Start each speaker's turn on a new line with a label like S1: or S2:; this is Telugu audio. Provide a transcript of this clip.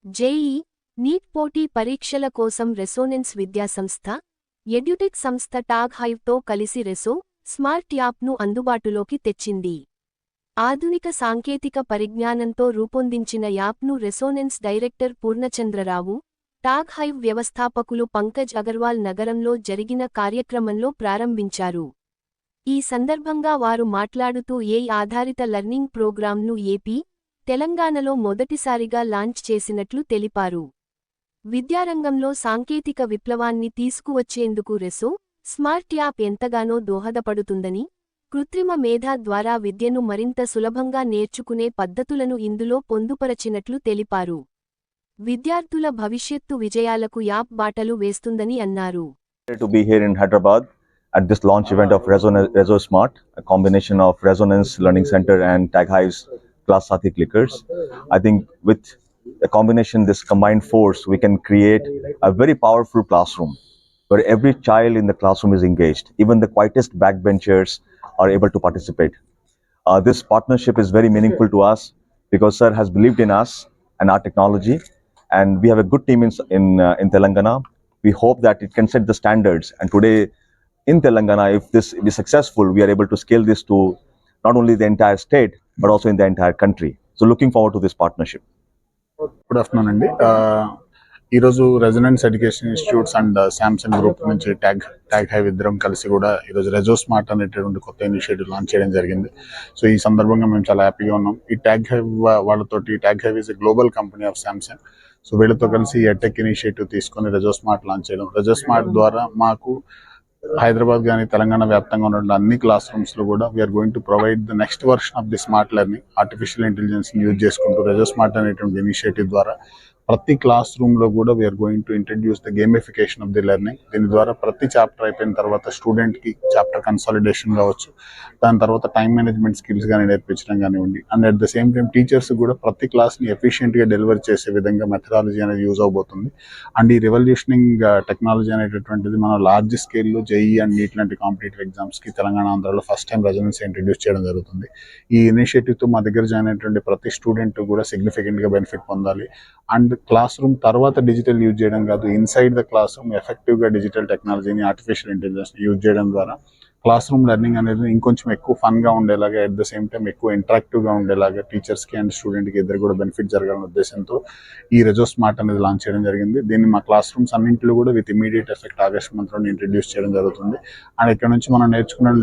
S1: జేఈ, నీట్ పోటీ పరీక్షల కోసం రెసోనెన్స్ విద్యాసంస్థ, ఎడ్యుటెక్ సంస్థ టాగ్ హైవ్తో కలిసి రెసో స్మార్ట్ యాప్ను అందుబాటులోకి తెచ్చింది. ఆధునిక సాంకేతిక పరిజ్ఞానంతో రూపొందించిన యాప్ను Resonance director Purnachandra Rao, Tag Hive వ్యవస్థాపకులు పంకజ్ అగర్వాల్ నగరంలో జరిగిన కార్యక్రమంలో ప్రారంభించారు. ఈ సందర్భంగా వారు మాట్లాడుతూ ఏఐ ఆధారిత లెర్నింగ్ ప్రోగ్రామ్ను ఏపీ, తెలంగాణలో మొదటిసారిగా లాంచ్ చేసినట్లు తెలిపారు. విద్యారంగంలో సాంకేతిక విప్లవాన్ని తీసుకువచ్చేందుకు రెసో స్మార్ట్ యాప్ ఎంతగానో దోహదపడుతుందని, కృత్రిమ మేధ ద్వారా విద్యను మరింత సులభంగా నేర్చుకునే పద్ధతులను ఇందులో పొందుపరచినట్లు తెలిపారు. విద్యార్థుల భవిష్యత్తు విజయాలకు యాప్ బాటలు వేస్తుందని అన్నారు.
S2: To be here in Hyderabad at this launch event of Reso Smart, a combination of Resonance Learning Center and Tag Hive's Class Sathi Clickers. I think with a combination, this combined force, we can create a very powerful classroom where every child in the classroom is engaged. Even the quietest backbenchers are able to participate. This partnership is very meaningful to us because Sir has believed in us and our technology, and we have a good team in Telangana. We hope that it can set the standards, and today in Telangana, if this is successful, we are able to scale this to not only the entire state but also in the entire country. So looking forward to this partnership.
S3: Good afternoon అండి. ఈరోజు resonance education institutes and Samsung group నుంచి ట్యాగ్ హైవ్ ఇద్దరం కలిసి కూడా ఈరోజు రెజో స్మార్ట్ అనేటటువంటి కొత్త ఇనిషియేటివ్ లాంచ్ చేయడం జరిగింది. సో ఈ సందర్భంగా మేము చాలా హ్యాపీగా ఉన్నాం. ఈ ట్యాగ్ హైవ్ వాళ్ళతోటి, Tag Hive is a global company of Samsung. So వీళ్ళతో కలిసి ఎడ్టెక్ ఇనిషియేటివ్ తీసుకొని రెజో స్మార్ట్ లాంచ్ చేయడం. రెజో స్మార్ట్ ద్వారా మాకు హైదరాబాద్ కానీ తెలంగాణ వ్యాప్తంగా ఉన్న అన్ని క్లాస్ రూమ్స్ లో కూడా we are going to provide the next version of the smart learning. Artificial intelligence use చేసుకుంటూ రెజో స్మార్ట్ అనేటువంటి ఇనిషియేటివ్ ద్వారా ప్రతి క్లాస్ రూమ్ లో కూడా we are going to introduce the gamification of the learning. దీని ద్వారా ప్రతి చాప్టర్ అయిపోయిన తర్వాత స్టూడెంట్ కి చాప్టర్ కన్సాలిడేషన్ కావచ్చు, దాని తర్వాత టైం మేనేజ్మెంట్ స్కిల్స్ కానీ నేర్పించడం కానివ్వండి, and at the same time teachers కూడా ప్రతి క్లాస్ ని ఎఫిషియెంట్ గా డెలివర్ చేసే విధంగా మెథడాలజీ అనేది యూజ్ అవబోతుంది. అండ్ ఈ రెవల్యూషనింగ్ టెక్నాలజీ అనేటటువంటిది మన లార్జ్ స్కేల్లో జేఈ అండ్ నీట్ లాంటి కాంపిటేటివ్ ఎగ్జామ్స్ కి తెలంగాణ, ఆంధ్రాలో ఫస్ట్ టైం రెజొనెన్స్ ఇంట్రడ్యూస్ చేయడం జరుగుతుంది. ఈ ఇనిషియేటివ్ తో మా దగ్గర జాయిన్ అయినటువంటి ప్రతి స్టూడెంట్ కూడా సిగ్నిఫికెంట్ గా బెనిఫిట్ పొందాలి. అండ్ క్లాస్ రూమ్ తర్వాత డిజిటల్ యూజ్ చేయడం కాదు, inside the class room effective గా డిజిటల్ టెక్నాలజీని, ఆర్టిఫిషియల్ ఇంటెలిజెన్స్ యూజ్ చేయడం ద్వారా క్లాస్ రూమ్ లెర్నింగ్ అనేది ఇంకొంచెం ఎక్కువ ఫన్ గా ఉండేలాగా, అట్ ద సేమ్ టైం ఎక్కువ ఇంటరాక్టివ్ గా ఉండేలాగా టీచర్స్ కి అండ్ స్టూడెంట్ కి ఇద్దరు కూడా బెనిఫిట్ జరగాలనే ఉద్దేశంతో ఈ రెజో స్మార్ట్ అనేది లాంచ్ చేయడం జరిగింది. దీన్ని మా క్లాస్ రూమ్స్ అన్నింటిలో కూడా with immediate effect August month లో ఇంట్రడ్యూస్ చేయడం జరుగుతుంది. అండ్ ఇక్కడ నుంచి మనం నేర్చుకున్న